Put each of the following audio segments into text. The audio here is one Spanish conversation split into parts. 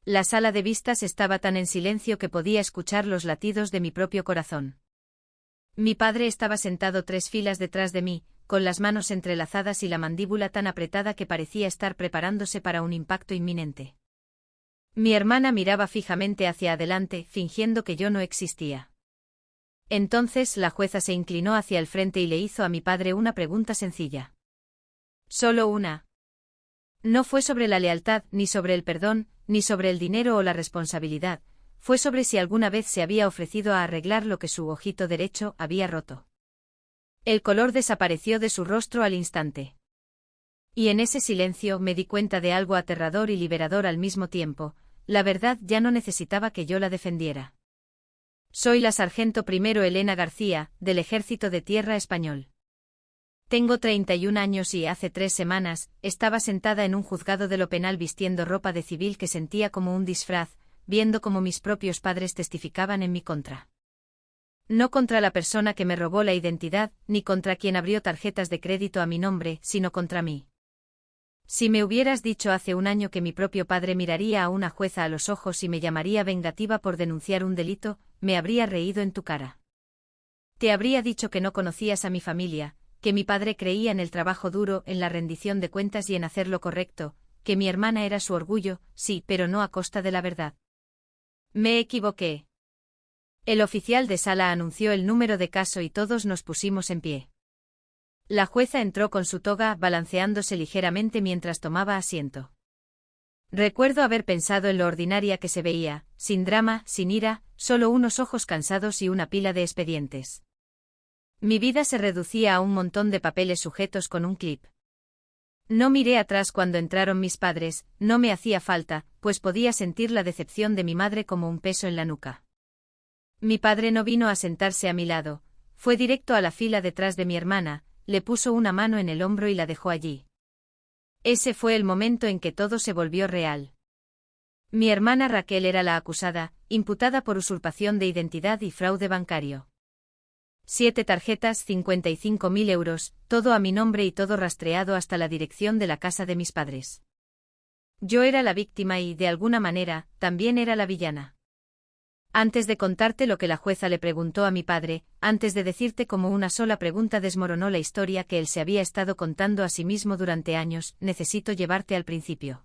La sala de vistas estaba tan en silencio que podía escuchar los latidos de mi propio corazón. Mi padre estaba sentado 3 filas detrás de mí, con las manos entrelazadas y la mandíbula tan apretada que parecía estar preparándose para un impacto inminente. Mi hermana miraba fijamente hacia adelante, fingiendo que yo no existía. Entonces la jueza se inclinó hacia el frente y le hizo a mi padre una pregunta sencilla. Solo una. No fue sobre la lealtad, ni sobre el perdón, ni sobre el dinero o la responsabilidad, fue sobre si alguna vez se había ofrecido a arreglar lo que su ojito derecho había roto. El color desapareció de su rostro al instante. Y en ese silencio me di cuenta de algo aterrador y liberador al mismo tiempo: la verdad ya no necesitaba que yo la defendiera. Soy la sargento primero Elena García, del Ejército de Tierra Español. Tengo 31 años y hace 3 semanas, estaba sentada en un juzgado de lo penal vistiendo ropa de civil que sentía como un disfraz, viendo cómo mis propios padres testificaban en mi contra. No contra la persona que me robó la identidad, ni contra quien abrió tarjetas de crédito a mi nombre, sino contra mí. Si me hubieras dicho hace un año que mi propio padre miraría a una jueza a los ojos y me llamaría vengativa por denunciar un delito, me habría reído en tu cara. Te habría dicho que no conocías a mi familia, que mi padre creía en el trabajo duro, en la rendición de cuentas y en hacer lo correcto, que mi hermana era su orgullo, sí, pero no a costa de la verdad. Me equivoqué. El oficial de sala anunció el número de caso y todos nos pusimos en pie. La jueza entró con su toga, balanceándose ligeramente mientras tomaba asiento. Recuerdo haber pensado en lo ordinaria que se veía, sin drama, sin ira, solo unos ojos cansados y una pila de expedientes. Mi vida se reducía a un montón de papeles sujetos con un clip. No miré atrás cuando entraron mis padres, no me hacía falta, pues podía sentir la decepción de mi madre como un peso en la nuca. Mi padre no vino a sentarse a mi lado, fue directo a la fila detrás de mi hermana, le puso una mano en el hombro y la dejó allí. Ese fue el momento en que todo se volvió real. Mi hermana Raquel era la acusada, imputada por usurpación de identidad y fraude bancario. 7 tarjetas, 55.000 euros, todo a mi nombre y todo rastreado hasta la dirección de la casa de mis padres. Yo era la víctima y, de alguna manera, también era la villana. Antes de contarte lo que la jueza le preguntó a mi padre, antes de decirte cómo una sola pregunta desmoronó la historia que él se había estado contando a sí mismo durante años, necesito llevarte al principio.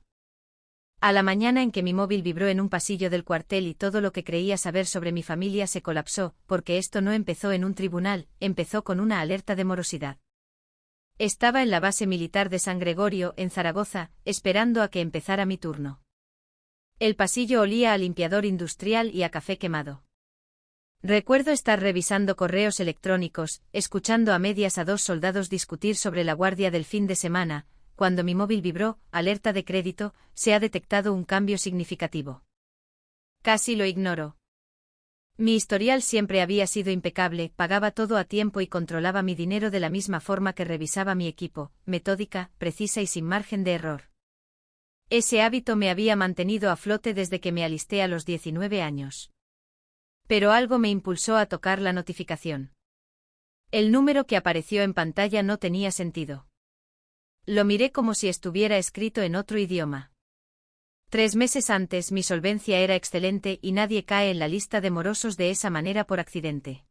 A la mañana en que mi móvil vibró en un pasillo del cuartel y todo lo que creía saber sobre mi familia se colapsó, porque esto no empezó en un tribunal, empezó con una alerta de morosidad. Estaba en la base militar de San Gregorio, en Zaragoza, esperando a que empezara mi turno. El pasillo olía a limpiador industrial y a café quemado. Recuerdo estar revisando correos electrónicos, escuchando a medias a 2 soldados discutir sobre la guardia del fin de semana, cuando mi móvil vibró, alerta de crédito, se ha detectado un cambio significativo. Casi lo ignoro. Mi historial siempre había sido impecable, pagaba todo a tiempo y controlaba mi dinero de la misma forma que revisaba mi equipo, metódica, precisa y sin margen de error. Ese hábito me había mantenido a flote desde que me alisté a los 19 años. Pero algo me impulsó a tocar la notificación. El número que apareció en pantalla no tenía sentido. Lo miré como si estuviera escrito en otro idioma. 3 meses antes mi solvencia era excelente y nadie cae en la lista de morosos de esa manera por accidente.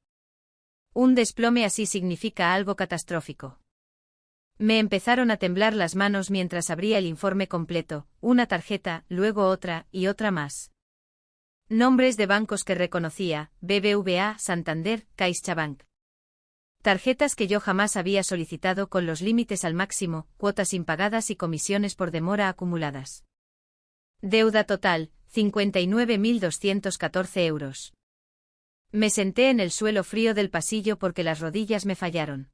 Un desplome así significa algo catastrófico. Me empezaron a temblar las manos mientras abría el informe completo, una tarjeta, luego otra, y otra más. Nombres de bancos que reconocía: BBVA, Santander, CaixaBank. Tarjetas que yo jamás había solicitado con los límites al máximo, cuotas impagadas y comisiones por demora acumuladas. Deuda total, 59.214 euros. Me senté en el suelo frío del pasillo porque las rodillas me fallaron.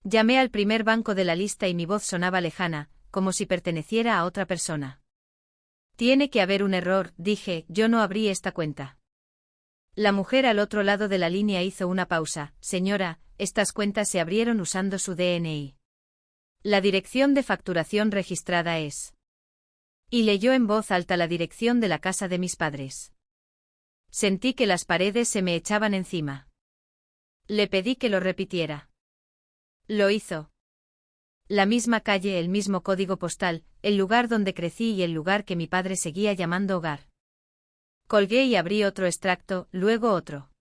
Llamé al primer banco de la lista y mi voz sonaba lejana, como si perteneciera a otra persona. Tiene que haber un error, dije, yo no abrí esta cuenta. La mujer al otro lado de la línea hizo una pausa. Señora, estas cuentas se abrieron usando su DNI. La dirección de facturación registrada es. Y leyó en voz alta la dirección de la casa de mis padres. Sentí que las paredes se me echaban encima. Le pedí que lo repitiera. Lo hizo. La misma calle, el mismo código postal, el lugar donde crecí y el lugar que mi padre seguía llamando hogar. Colgué y abrí otro extracto, luego otro.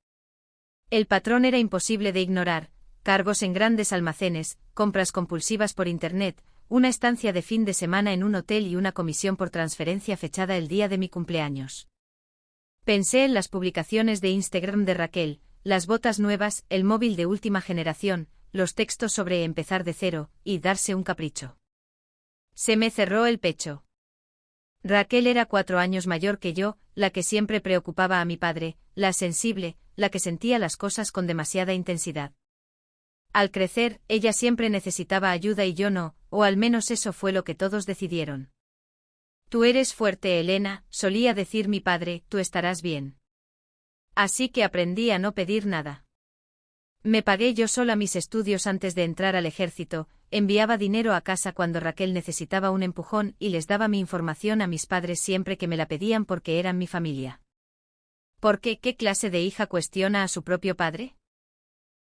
El patrón era imposible de ignorar: cargos en grandes almacenes, compras compulsivas por Internet, una estancia de fin de semana en un hotel y una comisión por transferencia fechada el día de mi cumpleaños. Pensé en las publicaciones de Instagram de Raquel, las botas nuevas, el móvil de última generación, los textos sobre empezar de cero y darse un capricho. Se me cerró el pecho. Raquel era 4 años mayor que yo, la que siempre preocupaba a mi padre, la sensible, la que sentía las cosas con demasiada intensidad. Al crecer, ella siempre necesitaba ayuda y yo no, o al menos eso fue lo que todos decidieron. Tú eres fuerte, Elena, solía decir mi padre, tú estarás bien. Así que aprendí a no pedir nada. Me pagué yo sola mis estudios antes de entrar al ejército, enviaba dinero a casa cuando Raquel necesitaba un empujón y les daba mi información a mis padres siempre que me la pedían porque eran mi familia. ¿Por qué? ¿Qué clase de hija cuestiona a su propio padre?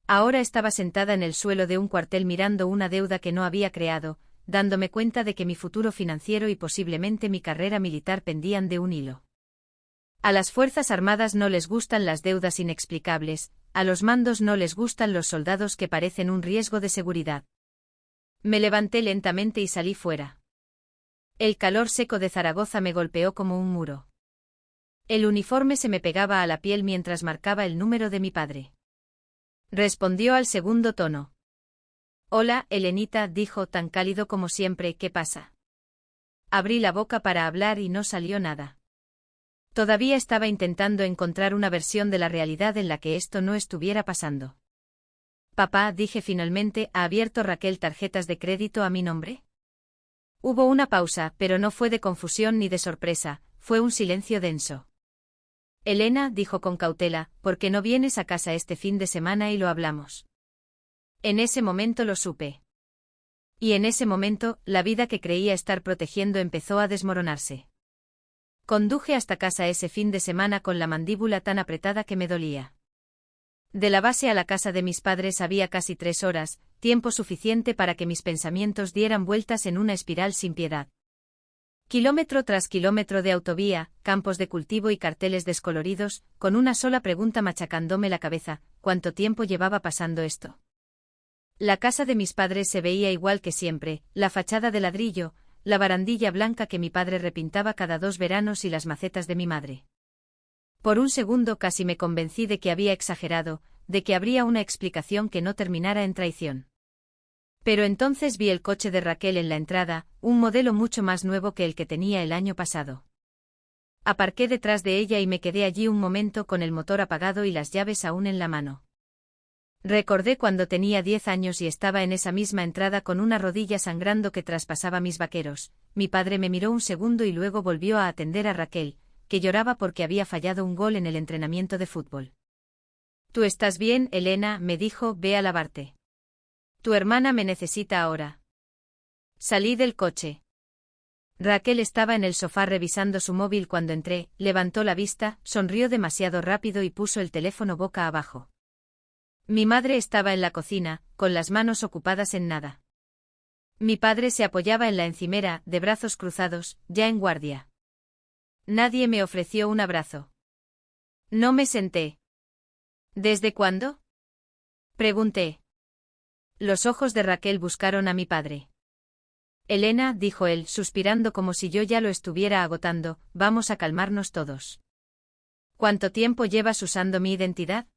Ahora estaba sentada en el suelo de un cuartel mirando una deuda que no había creado, dándome cuenta de que mi futuro financiero y posiblemente mi carrera militar pendían de un hilo. A las Fuerzas Armadas no les gustan las deudas inexplicables, a los mandos no les gustan los soldados que parecen un riesgo de seguridad. Me levanté lentamente y salí fuera. El calor seco de Zaragoza me golpeó como un muro. El uniforme se me pegaba a la piel mientras marcaba el número de mi padre. Respondió al segundo tono. Hola, Elenita, dijo tan cálido como siempre, ¿qué pasa? Abrí la boca para hablar y no salió nada. Todavía estaba intentando encontrar una versión de la realidad en la que esto no estuviera pasando. Papá, dije finalmente, ¿ha abierto Raquel tarjetas de crédito a mi nombre? Hubo una pausa, pero no fue de confusión ni de sorpresa, fue un silencio denso. Elena, dijo con cautela, ¿por qué no vienes a casa este fin de semana y lo hablamos? En ese momento lo supe. Y en ese momento, la vida que creía estar protegiendo empezó a desmoronarse. Conduje hasta casa ese fin de semana con la mandíbula tan apretada que me dolía. De la base a la casa de mis padres había casi 3 horas, tiempo suficiente para que mis pensamientos dieran vueltas en una espiral sin piedad. Kilómetro tras kilómetro de autovía, campos de cultivo y carteles descoloridos, con una sola pregunta machacándome la cabeza: ¿cuánto tiempo llevaba pasando esto? La casa de mis padres se veía igual que siempre, la fachada de ladrillo, la barandilla blanca que mi padre repintaba cada 2 veranos y las macetas de mi madre. Por un segundo casi me convencí de que había exagerado, de que habría una explicación que no terminara en traición. Pero entonces vi el coche de Raquel en la entrada, un modelo mucho más nuevo que el que tenía el año pasado. Aparqué detrás de ella y me quedé allí un momento con el motor apagado y las llaves aún en la mano. Recordé cuando tenía 10 años y estaba en esa misma entrada con una rodilla sangrando que traspasaba mis vaqueros. Mi padre me miró un segundo y luego volvió a atender a Raquel, que lloraba porque había fallado un gol en el entrenamiento de fútbol. ¿Tú estás bien, Elena?, me dijo, ve a lavarte. Tu hermana me necesita ahora. Salí del coche. Raquel estaba en el sofá revisando su móvil cuando entré, levantó la vista, sonrió demasiado rápido y puso el teléfono boca abajo. Mi madre estaba en la cocina, con las manos ocupadas en nada. Mi padre se apoyaba en la encimera, de brazos cruzados, ya en guardia. Nadie me ofreció un abrazo. No me senté. ¿Desde cuándo?, pregunté. Los ojos de Raquel buscaron a mi padre. Elena, dijo él, suspirando como si yo ya lo estuviera agotando, vamos a calmarnos todos. ¿Cuánto tiempo llevas usando mi identidad?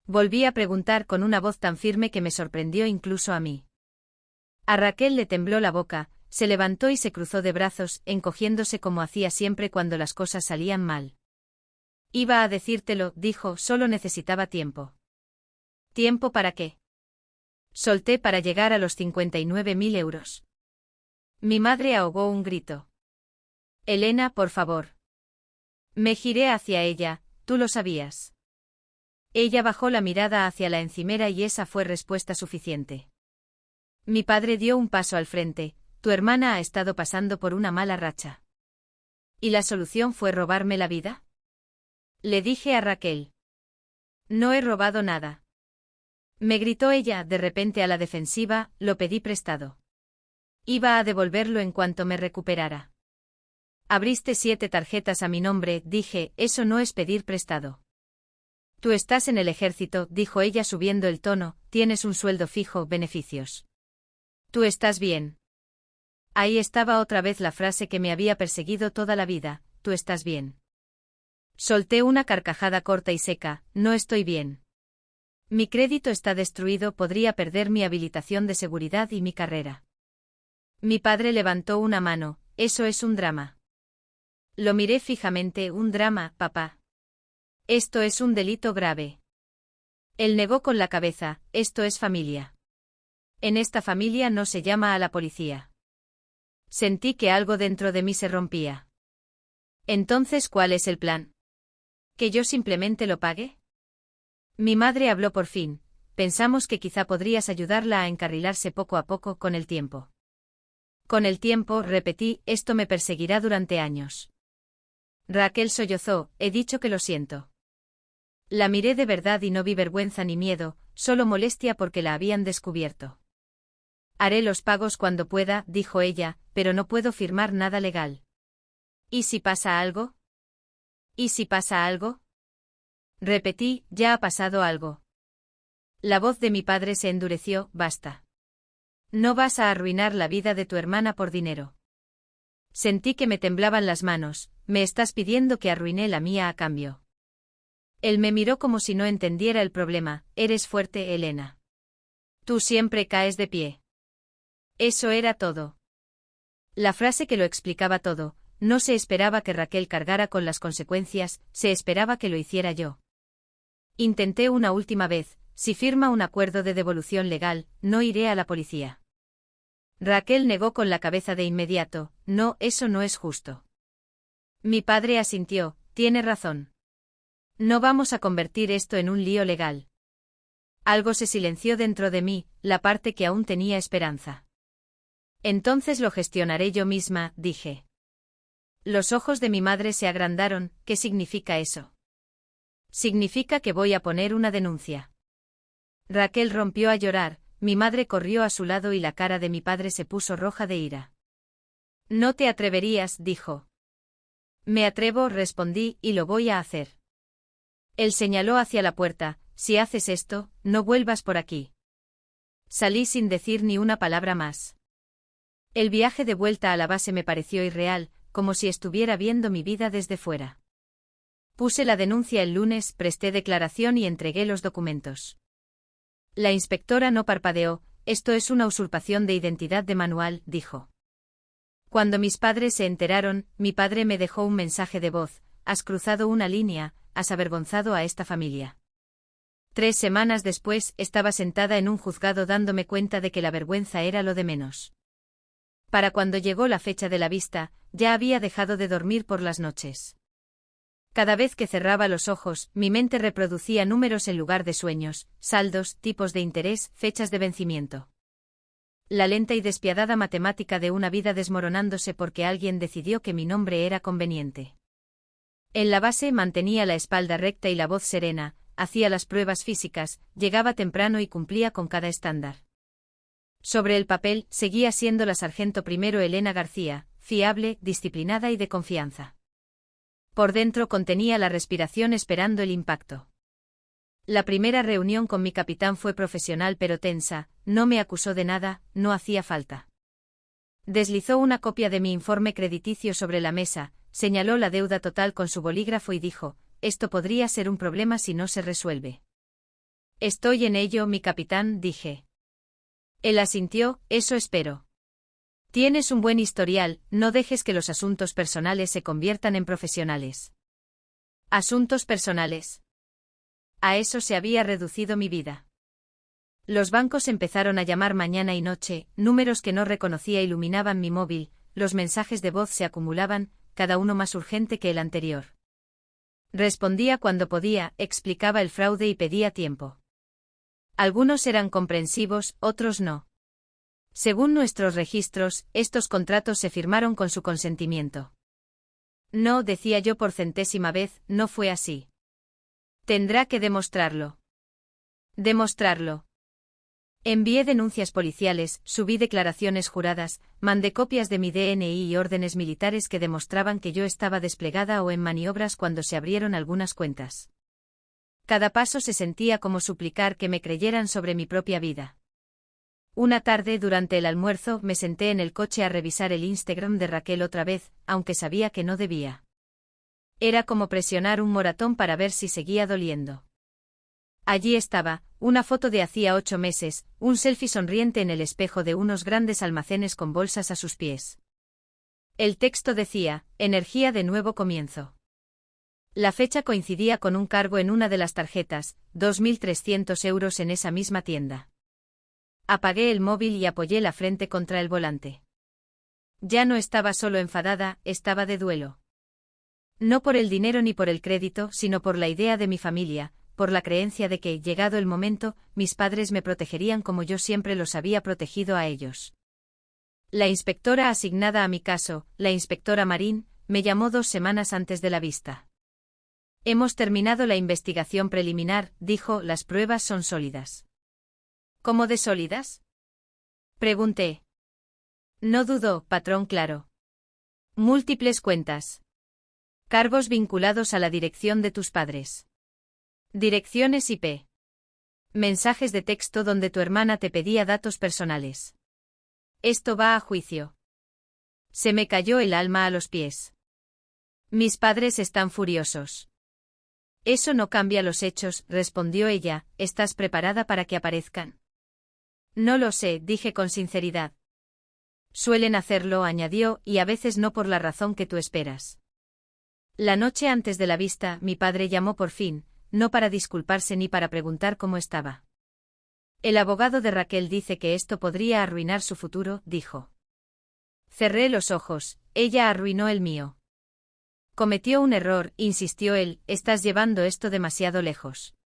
Volví a preguntar con una voz tan firme que me sorprendió incluso a mí. A Raquel le tembló la boca, se levantó y se cruzó de brazos, encogiéndose como hacía siempre cuando las cosas salían mal. Iba a decírtelo, dijo, solo necesitaba tiempo. ¿Tiempo para qué? Solté para llegar a los 59.000 euros. Mi madre ahogó un grito. Elena, por favor. Me giré hacia ella, tú lo sabías. Ella bajó la mirada hacia la encimera y esa fue respuesta suficiente. Mi padre dio un paso al frente, tu hermana ha estado pasando por una mala racha. ¿Y la solución fue robarme la vida? Le dije a Raquel. No he robado nada. Me gritó ella, de repente a la defensiva, lo pedí prestado. Iba a devolverlo en cuanto me recuperara. Abriste 7 tarjetas a mi nombre, dije, eso no es pedir prestado. Tú estás en el ejército, dijo ella subiendo el tono, tienes un sueldo fijo, beneficios. Tú estás bien. Ahí estaba otra vez la frase que me había perseguido toda la vida, tú estás bien. Solté una carcajada corta y seca, no estoy bien. Mi crédito está destruido, podría perder mi habilitación de seguridad y mi carrera. Mi padre levantó una mano, eso es un drama. Lo miré fijamente, un drama, papá. Esto es un delito grave. Él negó con la cabeza, esto es familia. En esta familia no se llama a la policía. Sentí que algo dentro de mí se rompía. Entonces, ¿cuál es el plan? ¿Que yo simplemente lo pague? Mi madre habló por fin, pensamos que quizá podrías ayudarla a encarrilarse poco a poco con el tiempo. Con el tiempo, repetí, esto me perseguirá durante años. Raquel sollozó, he dicho que lo siento. La miré de verdad y no vi vergüenza ni miedo, solo molestia porque la habían descubierto. Haré los pagos cuando pueda, dijo ella, pero no puedo firmar nada legal. ¿Y si pasa algo? ¿Y si pasa algo? Repetí, ya ha pasado algo. La voz de mi padre se endureció, basta. No vas a arruinar la vida de tu hermana por dinero. Sentí que me temblaban las manos, me estás pidiendo que arruiné la mía a cambio. Él me miró como si no entendiera el problema, eres fuerte, Elena. Tú siempre caes de pie. Eso era todo. La frase que lo explicaba todo, no se esperaba que Raquel cargara con las consecuencias, se esperaba que lo hiciera yo. Intenté una última vez, si firma un acuerdo de devolución legal, no iré a la policía. Raquel negó con la cabeza de inmediato, no, eso no es justo. Mi padre asintió, tiene razón. No vamos a convertir esto en un lío legal. Algo se silenció dentro de mí, la parte que aún tenía esperanza. Entonces lo gestionaré yo misma, dije. Los ojos de mi madre se agrandaron, ¿qué significa eso? Significa que voy a poner una denuncia. Raquel rompió a llorar, mi madre corrió a su lado y la cara de mi padre se puso roja de ira. No te atreverías, dijo. Me atrevo, respondí, y lo voy a hacer. Él señaló hacia la puerta, si haces esto, no vuelvas por aquí. Salí sin decir ni una palabra más. El viaje de vuelta a la base me pareció irreal, como si estuviera viendo mi vida desde fuera. Puse la denuncia el lunes, presté declaración y entregué los documentos. La inspectora no parpadeó, esto es una usurpación de identidad de manual, dijo. Cuando mis padres se enteraron, mi padre me dejó un mensaje de voz, has cruzado una línea, has avergonzado a esta familia. 3 semanas después, estaba sentada en un juzgado dándome cuenta de que la vergüenza era lo de menos. Para cuando llegó la fecha de la vista, ya había dejado de dormir por las noches. Cada vez que cerraba los ojos, mi mente reproducía números en lugar de sueños, saldos, tipos de interés, fechas de vencimiento. La lenta y despiadada matemática de una vida desmoronándose porque alguien decidió que mi nombre era conveniente. En la base mantenía la espalda recta y la voz serena, hacía las pruebas físicas, llegaba temprano y cumplía con cada estándar. Sobre el papel, seguía siendo la sargento primero Elena García, fiable, disciplinada y de confianza. Por dentro contenía la respiración esperando el impacto. La primera reunión con mi capitán fue profesional pero tensa, no me acusó de nada, no hacía falta. Deslizó una copia de mi informe crediticio sobre la mesa, señaló la deuda total con su bolígrafo y dijo, esto podría ser un problema si no se resuelve. Estoy en ello, mi capitán, dije. Él asintió, eso espero. Tienes un buen historial, no dejes que los asuntos personales se conviertan en profesionales. ¿Asuntos personales? A eso se había reducido mi vida. Los bancos empezaron a llamar mañana y noche, números que no reconocía iluminaban mi móvil, los mensajes de voz se acumulaban, cada uno más urgente que el anterior. Respondía cuando podía, explicaba el fraude y pedía tiempo. Algunos eran comprensivos, otros no. Según nuestros registros, estos contratos se firmaron con su consentimiento. No, decía yo por centésima vez, no fue así. Tendrá que demostrarlo. ¿Demostrarlo? Envié denuncias policiales, subí declaraciones juradas, mandé copias de mi DNI y órdenes militares que demostraban que yo estaba desplegada o en maniobras cuando se abrieron algunas cuentas. Cada paso se sentía como suplicar que me creyeran sobre mi propia vida. Una tarde durante el almuerzo me senté en el coche a revisar el Instagram de Raquel otra vez, aunque sabía que no debía. Era como presionar un moratón para ver si seguía doliendo. Allí estaba, una foto de hacía 8 meses, un selfie sonriente en el espejo de unos grandes almacenes con bolsas a sus pies. El texto decía, energía de nuevo comienzo. La fecha coincidía con un cargo en una de las tarjetas, 2.300 euros en esa misma tienda. Apagué el móvil y apoyé la frente contra el volante. Ya no estaba solo enfadada, estaba de duelo. No por el dinero ni por el crédito, sino por la idea de mi familia, por la creencia de que, llegado el momento, mis padres me protegerían como yo siempre los había protegido a ellos. La inspectora asignada a mi caso, la inspectora Marín, me llamó 2 semanas antes de la vista. Hemos terminado la investigación preliminar, dijo, las pruebas son sólidas. ¿Cómo de sólidas? Pregunté. No dudó, patrón claro. Múltiples cuentas. Cargos vinculados a la dirección de tus padres. Direcciones IP. Mensajes de texto donde tu hermana te pedía datos personales. Esto va a juicio. Se me cayó el alma a los pies. Mis padres están furiosos. Eso no cambia los hechos, respondió ella, ¿estás preparada para que aparezcan? No lo sé, dije con sinceridad. Suelen hacerlo, añadió, y a veces no por la razón que tú esperas. La noche antes de la vista, mi padre llamó por fin, no para disculparse ni para preguntar cómo estaba. El abogado de Raquel dice que esto podría arruinar su futuro, dijo. Cerré los ojos, ella arruinó el mío. Cometió un error, insistió él, estás llevando esto demasiado lejos.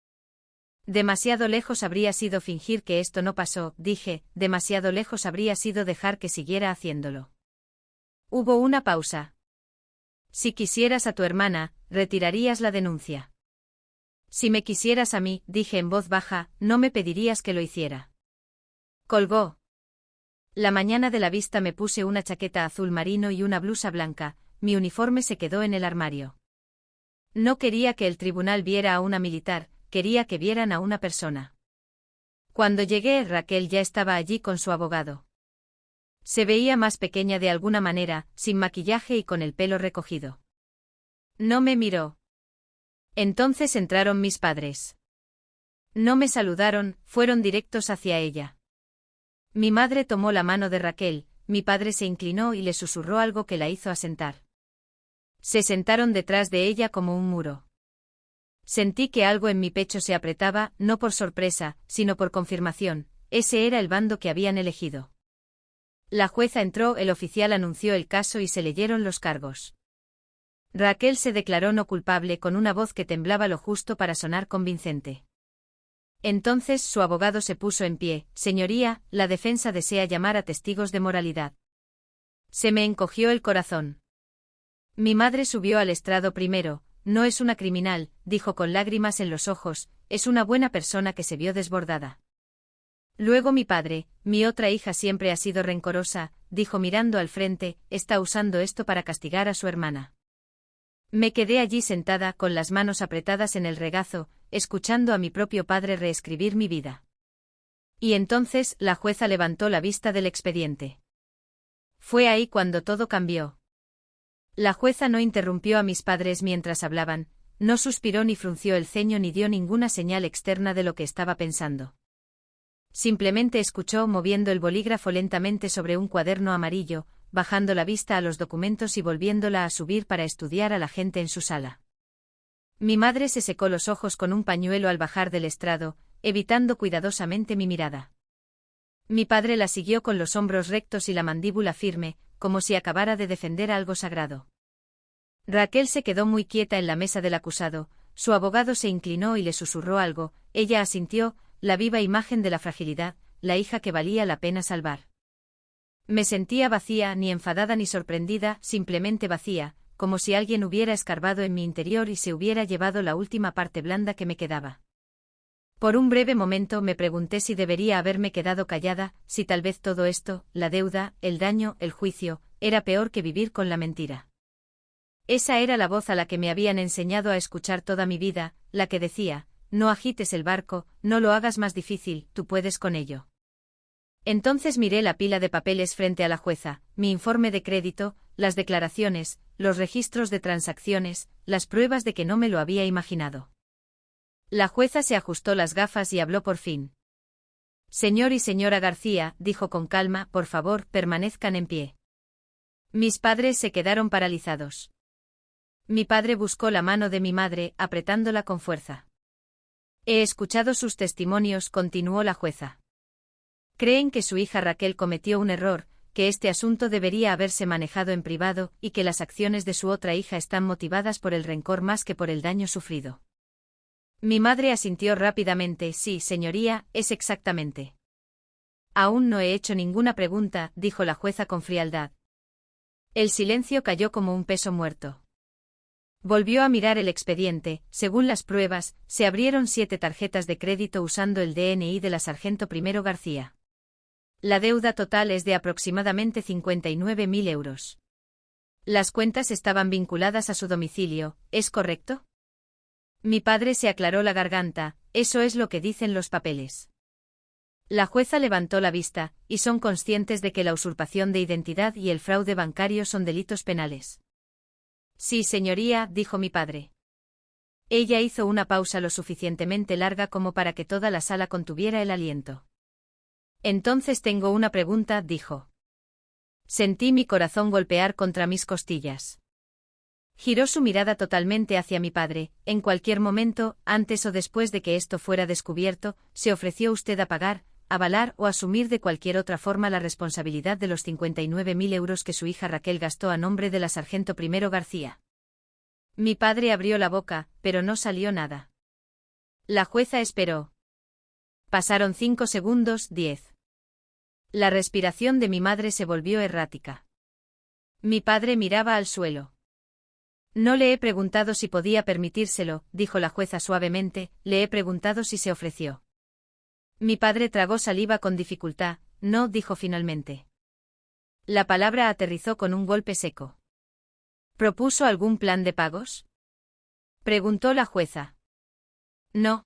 Demasiado lejos habría sido fingir que esto no pasó, dije, demasiado lejos habría sido dejar que siguiera haciéndolo. Hubo una pausa. Si quisieras a tu hermana, retirarías la denuncia. Si me quisieras a mí, dije en voz baja, no me pedirías que lo hiciera. Colgó. La mañana de la vista me puse una chaqueta azul marino y una blusa blanca, mi uniforme se quedó en el armario. No quería que el tribunal viera a una militar, quería que vieran a una persona. Cuando llegué, Raquel ya estaba allí con su abogado. Se veía más pequeña de alguna manera, sin maquillaje y con el pelo recogido. No me miró. Entonces entraron mis padres. No me saludaron, fueron directos hacia ella. Mi madre tomó la mano de Raquel, mi padre se inclinó y le susurró algo que la hizo asentar. Se sentaron detrás de ella como un muro. Sentí que algo en mi pecho se apretaba, no por sorpresa, sino por confirmación, ese era el bando que habían elegido. La jueza entró, el oficial anunció el caso y se leyeron los cargos. Raquel se declaró no culpable con una voz que temblaba lo justo para sonar convincente. Entonces su abogado se puso en pie, señoría, la defensa desea llamar a testigos de moralidad. Se me encogió el corazón. Mi madre subió al estrado primero, no es una criminal, dijo con lágrimas en los ojos, es una buena persona que se vio desbordada. Luego mi padre, mi otra hija siempre ha sido rencorosa, dijo mirando al frente, está usando esto para castigar a su hermana. Me quedé allí sentada con las manos apretadas en el regazo, escuchando a mi propio padre reescribir mi vida. Y entonces la jueza levantó la vista del expediente. Fue ahí cuando todo cambió. La jueza no interrumpió a mis padres mientras hablaban, no suspiró ni frunció el ceño ni dio ninguna señal externa de lo que estaba pensando. Simplemente escuchó moviendo el bolígrafo lentamente sobre un cuaderno amarillo, bajando la vista a los documentos y volviéndola a subir para estudiar a la gente en su sala. Mi madre se secó los ojos con un pañuelo al bajar del estrado, evitando cuidadosamente mi mirada. Mi padre la siguió con los hombros rectos y la mandíbula firme, como si acabara de defender algo sagrado. Raquel se quedó muy quieta en la mesa del acusado, su abogado se inclinó y le susurró algo, ella asintió, la viva imagen de la fragilidad, la hija que valía la pena salvar. Me sentía vacía, ni enfadada ni sorprendida, simplemente vacía, como si alguien hubiera escarbado en mi interior y se hubiera llevado la última parte blanda que me quedaba. Por un breve momento me pregunté si debería haberme quedado callada, si tal vez todo esto, la deuda, el daño, el juicio, era peor que vivir con la mentira. Esa era la voz a la que me habían enseñado a escuchar toda mi vida, la que decía, no agites el barco, no lo hagas más difícil, tú puedes con ello. Entonces miré la pila de papeles frente a la jueza, mi informe de crédito, las declaraciones, los registros de transacciones, las pruebas de que no me lo había imaginado. La jueza se ajustó las gafas y habló por fin. Señor y señora García, dijo con calma, por favor, permanezcan en pie. Mis padres se quedaron paralizados. Mi padre buscó la mano de mi madre, apretándola con fuerza. He escuchado sus testimonios, continuó la jueza. Creen que su hija Raquel cometió un error, que este asunto debería haberse manejado en privado, y que las acciones de su otra hija están motivadas por el rencor más que por el daño sufrido. Mi madre asintió rápidamente, sí, señoría, es exactamente. Aún no he hecho ninguna pregunta, dijo la jueza con frialdad. El silencio cayó como un peso muerto. Volvió a mirar el expediente, según las pruebas, se abrieron 7 tarjetas de crédito usando el DNI de la sargento primero García. La deuda total es de aproximadamente 59.000 euros. Las cuentas estaban vinculadas a su domicilio, ¿es correcto? Mi padre se aclaró la garganta, eso es lo que dicen los papeles. La jueza levantó la vista, y son conscientes de que la usurpación de identidad y el fraude bancario son delitos penales. Sí, señoría, dijo mi padre. Ella hizo una pausa lo suficientemente larga como para que toda la sala contuviera el aliento. Entonces tengo una pregunta, dijo. Sentí mi corazón golpear contra mis costillas. Giró su mirada totalmente hacia mi padre, en cualquier momento, antes o después de que esto fuera descubierto, ¿se ofreció usted a pagar, avalar o asumir de cualquier otra forma la responsabilidad de los 59.000 euros que su hija Raquel gastó a nombre de la sargento primero García? Mi padre abrió la boca, pero no salió nada. La jueza esperó. Pasaron 5 segundos, 10. La respiración de mi madre se volvió errática. Mi padre miraba al suelo. No le he preguntado si podía permitírselo, dijo la jueza suavemente, le he preguntado si se ofreció. Mi padre tragó saliva con dificultad, no, dijo finalmente. La palabra aterrizó con un golpe seco. ¿Propuso algún plan de pagos? Preguntó la jueza. No.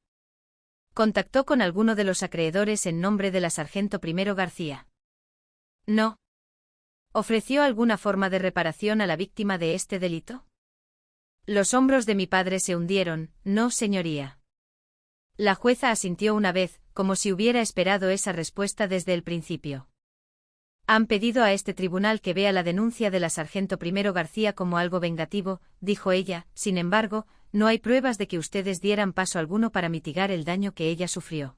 ¿Contactó con alguno de los acreedores en nombre de la sargento primero García? No. ¿Ofreció alguna forma de reparación a la víctima de este delito? Los hombros de mi padre se hundieron, no, señoría. La jueza asintió una vez, como si hubiera esperado esa respuesta desde el principio. Han pedido a este tribunal que vea la denuncia de la sargento primero García como algo vengativo, dijo ella, sin embargo, no hay pruebas de que ustedes dieran paso alguno para mitigar el daño que ella sufrió.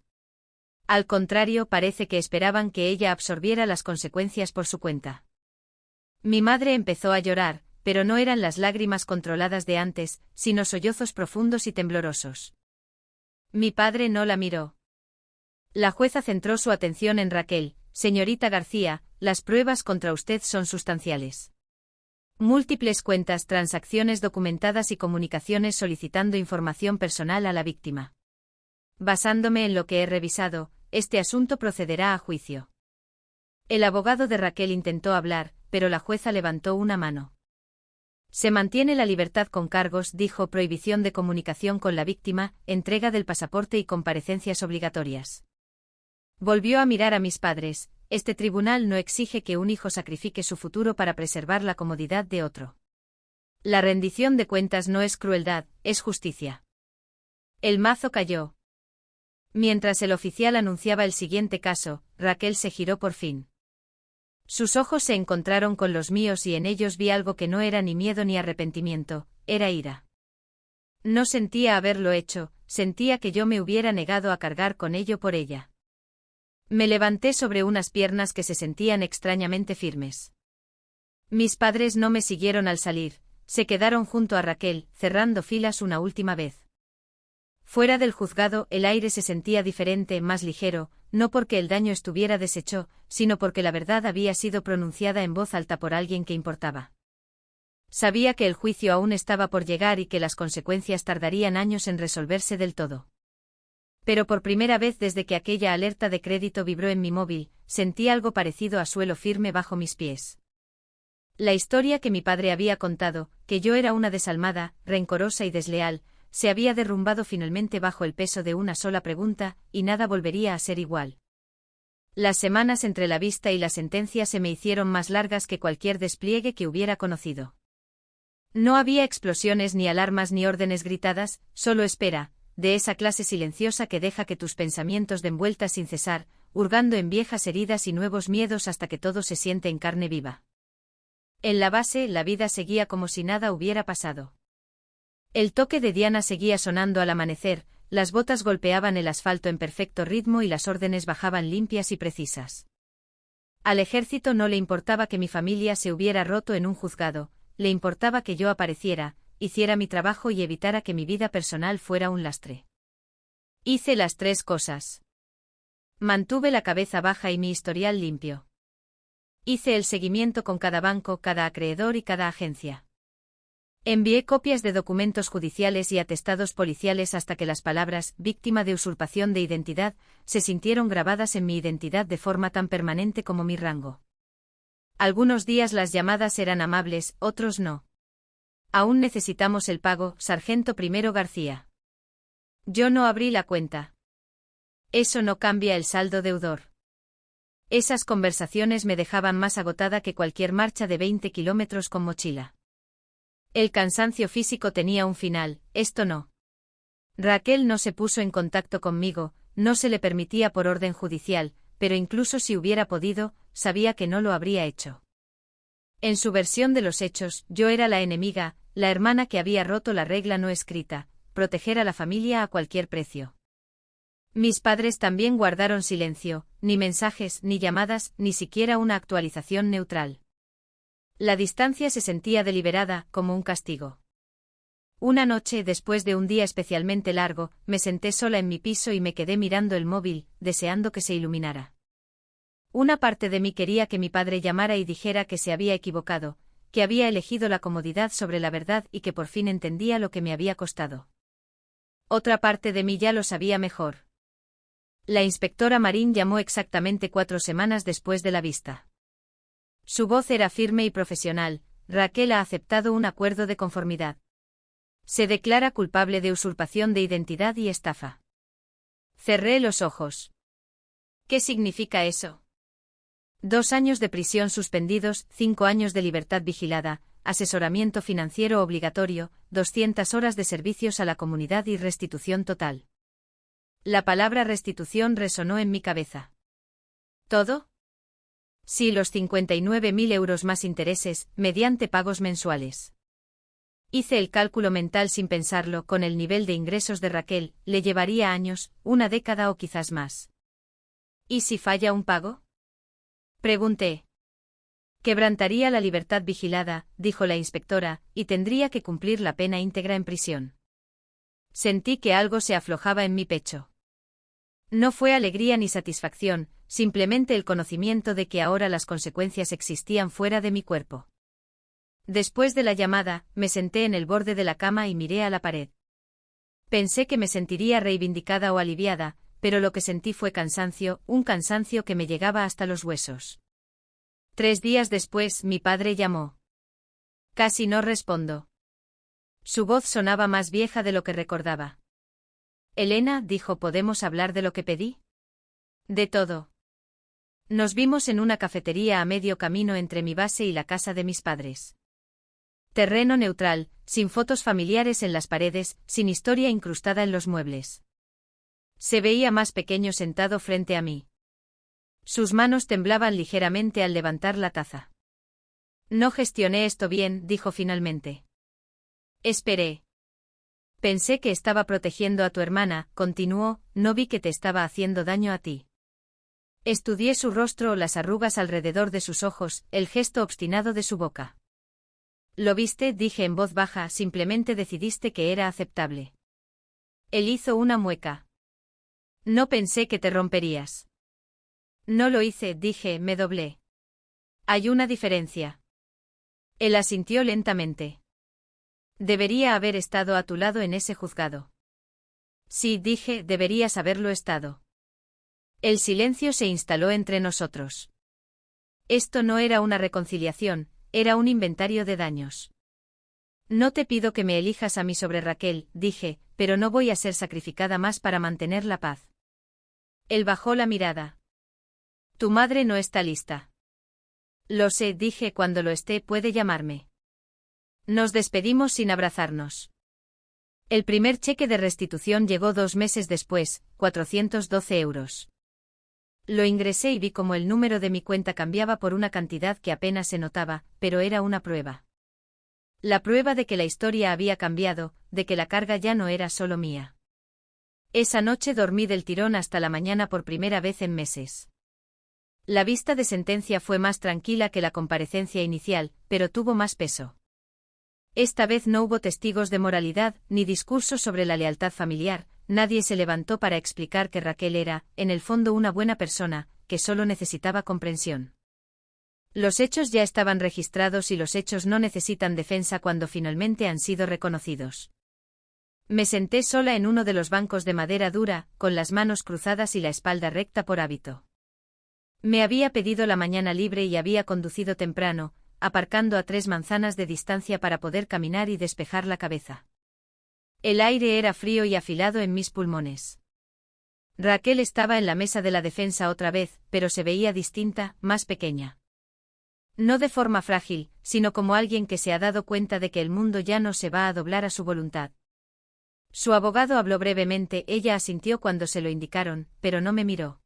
Al contrario, parece que esperaban que ella absorbiera las consecuencias por su cuenta. Mi madre empezó a llorar, pero no eran las lágrimas controladas de antes, sino sollozos profundos y temblorosos. Mi padre no la miró. La jueza centró su atención en Raquel. Señorita García, las pruebas contra usted son sustanciales. Múltiples cuentas, transacciones documentadas y comunicaciones solicitando información personal a la víctima. Basándome en lo que he revisado, este asunto procederá a juicio. El abogado de Raquel intentó hablar, pero la jueza levantó una mano. Se mantiene la libertad con cargos, dijo, prohibición de comunicación con la víctima, entrega del pasaporte y comparecencias obligatorias. Volvió a mirar a mis padres. Este tribunal no exige que un hijo sacrifique su futuro para preservar la comodidad de otro. La rendición de cuentas no es crueldad, es justicia. El mazo cayó. Mientras el oficial anunciaba el siguiente caso, Raquel se giró por fin. Sus ojos se encontraron con los míos y en ellos vi algo que no era ni miedo ni arrepentimiento, era ira. No sentía haberlo hecho, sentía que yo me hubiera negado a cargar con ello por ella. Me levanté sobre unas piernas que se sentían extrañamente firmes. Mis padres no me siguieron al salir, se quedaron junto a Raquel, cerrando filas una última vez. Fuera del juzgado el aire se sentía diferente, más ligero, no porque el daño estuviera deshecho, sino porque la verdad había sido pronunciada en voz alta por alguien que importaba. Sabía que el juicio aún estaba por llegar y que las consecuencias tardarían años en resolverse del todo. Pero por primera vez desde que aquella alerta de crédito vibró en mi móvil, sentí algo parecido a suelo firme bajo mis pies. La historia que mi padre había contado, que yo era una desalmada, rencorosa y desleal, se había derrumbado finalmente bajo el peso de una sola pregunta, y nada volvería a ser igual. Las semanas entre la vista y la sentencia se me hicieron más largas que cualquier despliegue que hubiera conocido. No había explosiones ni alarmas ni órdenes gritadas, solo espera, de esa clase silenciosa que deja que tus pensamientos den vueltas sin cesar, hurgando en viejas heridas y nuevos miedos hasta que todo se siente en carne viva. En la base, la vida seguía como si nada hubiera pasado. El toque de Diana seguía sonando al amanecer, las botas golpeaban el asfalto en perfecto ritmo y las órdenes bajaban limpias y precisas. Al ejército no le importaba que mi familia se hubiera roto en un juzgado, le importaba que yo apareciera, hiciera mi trabajo y evitara que mi vida personal fuera un lastre. Hice las tres cosas. Mantuve la cabeza baja y mi historial limpio. Hice el seguimiento con cada banco, cada acreedor y cada agencia. Envié copias de documentos judiciales y atestados policiales hasta que las palabras «víctima de usurpación de identidad» se sintieron grabadas en mi identidad de forma tan permanente como mi rango. Algunos días las llamadas eran amables, otros no. Aún necesitamos el pago, Sargento Primero García. Yo no abrí la cuenta. Eso no cambia el saldo deudor. Esas conversaciones me dejaban más agotada que cualquier marcha de 20 kilómetros con mochila. El cansancio físico tenía un final, esto no. Raquel no se puso en contacto conmigo, no se le permitía por orden judicial, pero incluso si hubiera podido, sabía que no lo habría hecho. En su versión de los hechos, yo era la enemiga, la hermana que había roto la regla no escrita, proteger a la familia a cualquier precio. Mis padres también guardaron silencio, ni mensajes, ni llamadas, ni siquiera una actualización neutral. La distancia se sentía deliberada, como un castigo. Una noche, después de un día especialmente largo, me senté sola en mi piso y me quedé mirando el móvil, deseando que se iluminara. Una parte de mí quería que mi padre llamara y dijera que se había equivocado, que había elegido la comodidad sobre la verdad y que por fin entendía lo que me había costado. Otra parte de mí ya lo sabía mejor. La inspectora Marín llamó exactamente 4 semanas después de la vista. Su voz era firme y profesional. Raquel ha aceptado un acuerdo de conformidad. Se declara culpable de usurpación de identidad y estafa. Cerré los ojos. ¿Qué significa eso? 2 años de prisión suspendidos, 5 años de libertad vigilada, asesoramiento financiero obligatorio, 200 horas de servicios a la comunidad y restitución total. La palabra restitución resonó en mi cabeza. ¿Todo? Sí, los 59.000 euros más intereses, mediante pagos mensuales. Hice el cálculo mental sin pensarlo, con el nivel de ingresos de Raquel, le llevaría años, una década o quizás más. ¿Y si falla un pago? Pregunté. Quebrantaría la libertad vigilada, dijo la inspectora, y tendría que cumplir la pena íntegra en prisión. Sentí que algo se aflojaba en mi pecho. No fue alegría ni satisfacción, simplemente el conocimiento de que ahora las consecuencias existían fuera de mi cuerpo. Después de la llamada, me senté en el borde de la cama y miré a la pared. Pensé que me sentiría reivindicada o aliviada, pero lo que sentí fue cansancio, un cansancio que me llegaba hasta los huesos. 3 días después, mi padre llamó. Casi no respondo. Su voz sonaba más vieja de lo que recordaba. Elena, dijo, ¿podemos hablar de lo que pedí? De todo. Nos vimos en una cafetería a medio camino entre mi base y la casa de mis padres. Terreno neutral, sin fotos familiares en las paredes, sin historia incrustada en los muebles. Se veía más pequeño sentado frente a mí. Sus manos temblaban ligeramente al levantar la taza. No gestioné esto bien, dijo finalmente. Esperé. Pensé que estaba protegiendo a tu hermana, continuó, no vi que te estaba haciendo daño a ti. Estudié su rostro, las arrugas alrededor de sus ojos, el gesto obstinado de su boca. ¿Lo viste?, dije en voz baja, simplemente decidiste que era aceptable. Él hizo una mueca. No pensé que te romperías. No lo hice, dije, me doblé. Hay una diferencia. Él asintió lentamente. Debería haber estado a tu lado en ese juzgado. Sí, dije, deberías haberlo estado. El silencio se instaló entre nosotros. Esto no era una reconciliación, era un inventario de daños. No te pido que me elijas a mí sobre Raquel, dije, pero no voy a ser sacrificada más para mantener la paz. Él bajó la mirada. Tu madre no está lista. Lo sé, dije, cuando lo esté puede llamarme. Nos despedimos sin abrazarnos. El primer cheque de restitución llegó 2 meses después, 412 euros. Lo ingresé y vi cómo el número de mi cuenta cambiaba por una cantidad que apenas se notaba, pero era una prueba. La prueba de que la historia había cambiado, de que la carga ya no era solo mía. Esa noche dormí del tirón hasta la mañana por primera vez en meses. La vista de sentencia fue más tranquila que la comparecencia inicial, pero tuvo más peso. Esta vez no hubo testigos de moralidad, ni discursos sobre la lealtad familiar, nadie se levantó para explicar que Raquel era, en el fondo, una buena persona, que solo necesitaba comprensión. Los hechos ya estaban registrados y los hechos no necesitan defensa cuando finalmente han sido reconocidos. Me senté sola en uno de los bancos de madera dura, con las manos cruzadas y la espalda recta por hábito. Me había pedido la mañana libre y había conducido temprano, aparcando a 3 manzanas de distancia para poder caminar y despejar la cabeza. El aire era frío y afilado en mis pulmones. Raquel estaba en la mesa de la defensa otra vez, pero se veía distinta, más pequeña. No de forma frágil, sino como alguien que se ha dado cuenta de que el mundo ya no se va a doblar a su voluntad. Su abogado habló brevemente, ella asintió cuando se lo indicaron, pero no me miró.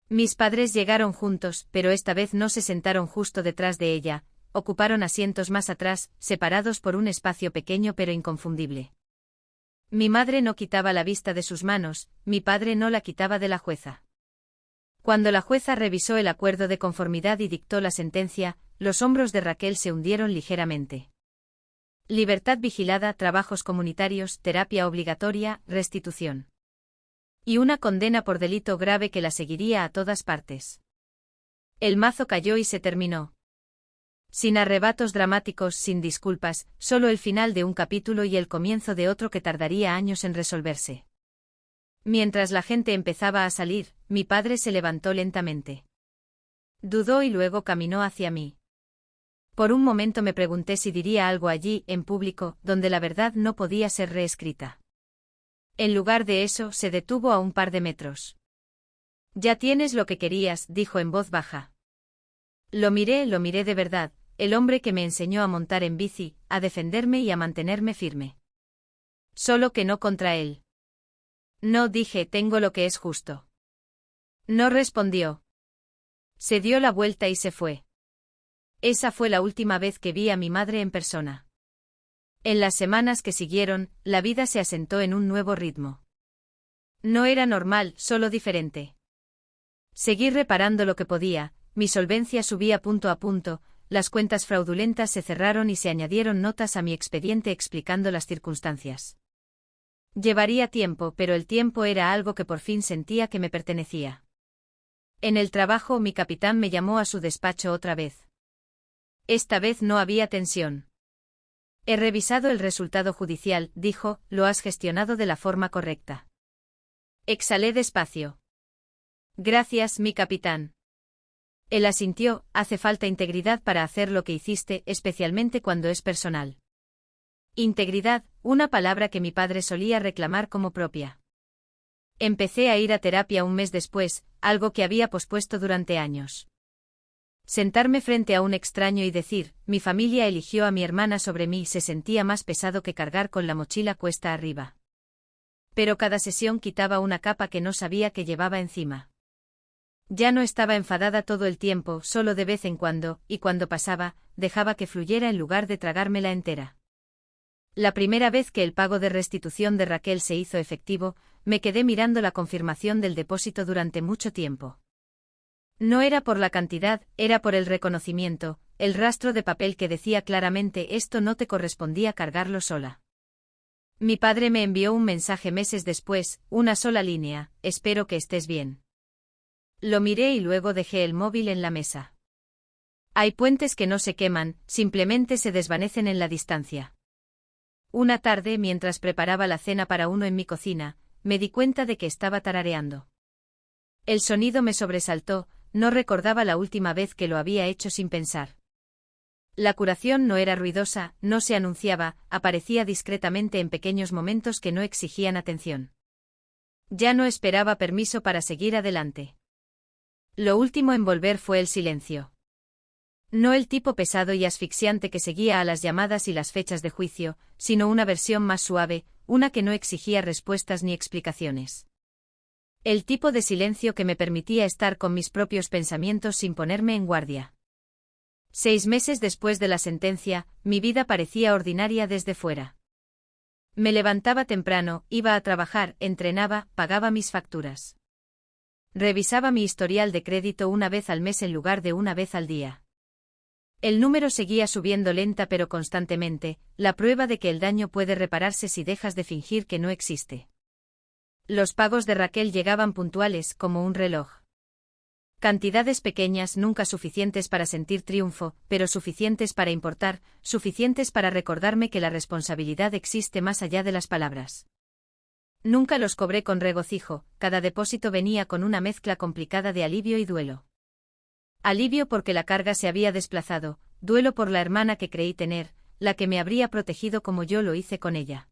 Mis padres llegaron juntos, pero esta vez no se sentaron justo detrás de ella, ocuparon asientos más atrás, separados por un espacio pequeño pero inconfundible. Mi madre no quitaba la vista de sus manos, mi padre no la quitaba de la jueza. Cuando la jueza revisó el acuerdo de conformidad y dictó la sentencia, los hombros de Raquel se hundieron ligeramente. Libertad vigilada, trabajos comunitarios, terapia obligatoria, restitución. Y una condena por delito grave que la seguiría a todas partes. El mazo cayó y se terminó. Sin arrebatos dramáticos, sin disculpas, solo el final de un capítulo y el comienzo de otro que tardaría años en resolverse. Mientras la gente empezaba a salir, mi padre se levantó lentamente. Dudó y luego caminó hacia mí. Por un momento me pregunté si diría algo allí, en público, donde la verdad no podía ser reescrita. En lugar de eso, se detuvo a un par de metros. Ya tienes lo que querías, dijo en voz baja. Lo miré de verdad, el hombre que me enseñó a montar en bici, a defenderme y a mantenerme firme. Solo que no contra él. No, dije, tengo lo que es justo. No respondió. Se dio la vuelta y se fue. Esa fue la última vez que vi a mi madre en persona. En las semanas que siguieron, la vida se asentó en un nuevo ritmo. No era normal, solo diferente. Seguí reparando lo que podía, mi solvencia subía punto a punto, las cuentas fraudulentas se cerraron y se añadieron notas a mi expediente explicando las circunstancias. Llevaría tiempo, pero el tiempo era algo que por fin sentía que me pertenecía. En el trabajo mi capitán me llamó a su despacho otra vez. Esta vez no había tensión. He revisado el resultado judicial, dijo, lo has gestionado de la forma correcta. Exhalé despacio. Gracias, mi capitán. Él asintió, hace falta integridad para hacer lo que hiciste, especialmente cuando es personal. Integridad, una palabra que mi padre solía reclamar como propia. Empecé a ir a terapia un mes después, algo que había pospuesto durante años. Sentarme frente a un extraño y decir, mi familia eligió a mi hermana sobre mí se sentía más pesado que cargar con la mochila cuesta arriba. Pero cada sesión quitaba una capa que no sabía que llevaba encima. Ya no estaba enfadada todo el tiempo, solo de vez en cuando, y cuando pasaba, dejaba que fluyera en lugar de tragármela entera. La primera vez que el pago de restitución de Raquel se hizo efectivo, me quedé mirando la confirmación del depósito durante mucho tiempo. No era por la cantidad, era por el reconocimiento, el rastro de papel que decía claramente esto no te correspondía cargarlo sola. Mi padre me envió un mensaje meses después, una sola línea, espero que estés bien. Lo miré y luego dejé el móvil en la mesa. Hay puentes que no se queman, simplemente se desvanecen en la distancia. Una tarde, mientras preparaba la cena para uno en mi cocina, me di cuenta de que estaba tarareando. El sonido me sobresaltó, no recordaba la última vez que lo había hecho sin pensar. La curación no era ruidosa, no se anunciaba, aparecía discretamente en pequeños momentos que no exigían atención. Ya no esperaba permiso para seguir adelante. Lo último en volver fue el silencio. No el tipo pesado y asfixiante que seguía a las llamadas y las fechas de juicio, sino una versión más suave, una que no exigía respuestas ni explicaciones. El tipo de silencio que me permitía estar con mis propios pensamientos sin ponerme en guardia. 6 meses después de la sentencia, mi vida parecía ordinaria desde fuera. Me levantaba temprano, iba a trabajar, entrenaba, pagaba mis facturas. Revisaba mi historial de crédito una vez al mes en lugar de una vez al día. El número seguía subiendo lenta pero constantemente, la prueba de que el daño puede repararse si dejas de fingir que no existe. Los pagos de Raquel llegaban puntuales como un reloj. Cantidades pequeñas, nunca suficientes para sentir triunfo, pero suficientes para importar, suficientes para recordarme que la responsabilidad existe más allá de las palabras. Nunca los cobré con regocijo, cada depósito venía con una mezcla complicada de alivio y duelo. Alivio porque la carga se había desplazado, duelo por la hermana que creí tener, la que me habría protegido como yo lo hice con ella.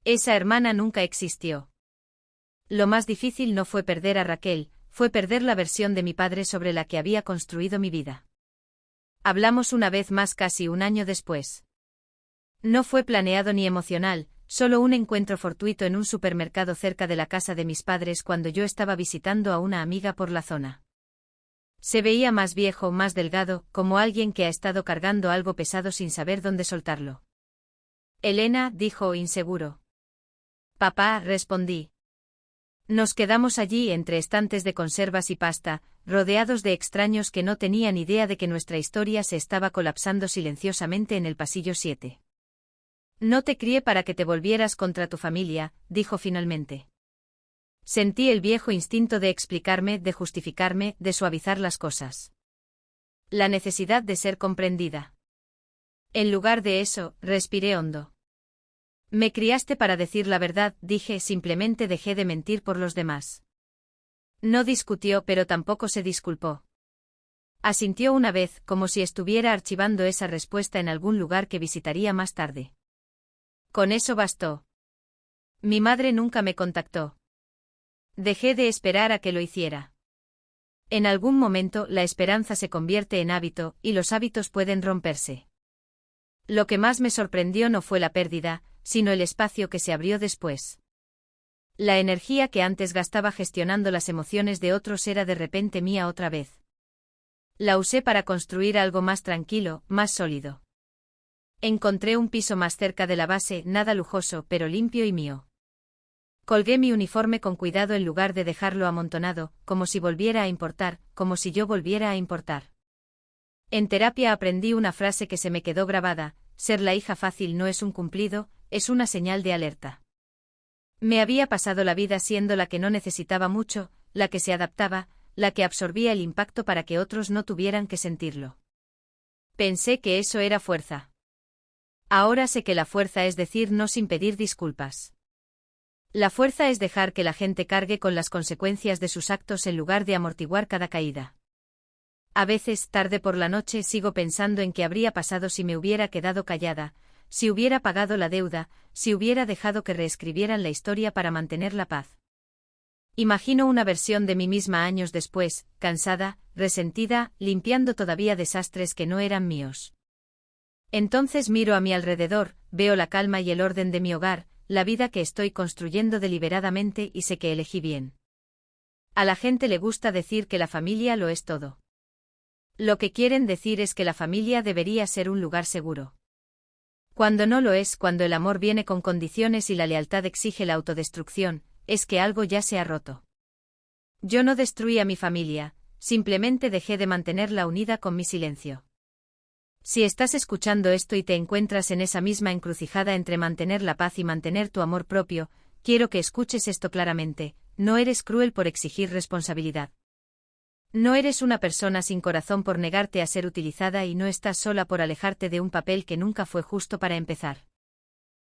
Esa hermana nunca existió. Lo más difícil no fue perder a Raquel, fue perder la versión de mi padre sobre la que había construido mi vida. Hablamos una vez más casi un año después. No fue planeado ni emocional, solo un encuentro fortuito en un supermercado cerca de la casa de mis padres cuando yo estaba visitando a una amiga por la zona. Se veía más viejo, más delgado, como alguien que ha estado cargando algo pesado sin saber dónde soltarlo. Elena, dijo inseguro. Papá, respondí. Nos quedamos allí entre estantes de conservas y pasta, rodeados de extraños que no tenían idea de que nuestra historia se estaba colapsando silenciosamente en el pasillo 7. No te crié para que te volvieras contra tu familia, dijo finalmente. Sentí el viejo instinto de explicarme, de justificarme, de suavizar las cosas. La necesidad de ser comprendida. En lugar de eso, respiré hondo. Me criaste para decir la verdad, dije, simplemente dejé de mentir por los demás. No discutió, pero tampoco se disculpó. Asintió una vez, como si estuviera archivando esa respuesta en algún lugar que visitaría más tarde. Con eso bastó. Mi madre nunca me contactó. Dejé de esperar a que lo hiciera. En algún momento la esperanza se convierte en hábito, y los hábitos pueden romperse. Lo que más me sorprendió no fue la pérdida, sino el espacio que se abrió después. La energía que antes gastaba gestionando las emociones de otros era de repente mía otra vez. La usé para construir algo más tranquilo, más sólido. Encontré un piso más cerca de la base, nada lujoso, pero limpio y mío. Colgué mi uniforme con cuidado en lugar de dejarlo amontonado, como si volviera a importar, como si yo volviera a importar. En terapia aprendí una frase que se me quedó grabada: ser la hija fácil no es un cumplido, es una señal de alerta. Me había pasado la vida siendo la que no necesitaba mucho, la que se adaptaba, la que absorbía el impacto para que otros no tuvieran que sentirlo. Pensé que eso era fuerza. Ahora sé que la fuerza es decir no sin pedir disculpas. La fuerza es dejar que la gente cargue con las consecuencias de sus actos en lugar de amortiguar cada caída. A veces, tarde por la noche, sigo pensando en qué habría pasado si me hubiera quedado callada, si hubiera pagado la deuda, si hubiera dejado que reescribieran la historia para mantener la paz. Imagino una versión de mí misma años después, cansada, resentida, limpiando todavía desastres que no eran míos. Entonces miro a mi alrededor, veo la calma y el orden de mi hogar, la vida que estoy construyendo deliberadamente y sé que elegí bien. A la gente le gusta decir que la familia lo es todo. Lo que quieren decir es que la familia debería ser un lugar seguro. Cuando no lo es, cuando el amor viene con condiciones y la lealtad exige la autodestrucción, es que algo ya se ha roto. Yo no destruí a mi familia, simplemente dejé de mantenerla unida con mi silencio. Si estás escuchando esto y te encuentras en esa misma encrucijada entre mantener la paz y mantener tu amor propio, quiero que escuches esto claramente: no eres cruel por exigir responsabilidad. No eres una persona sin corazón por negarte a ser utilizada y no estás sola por alejarte de un papel que nunca fue justo para empezar.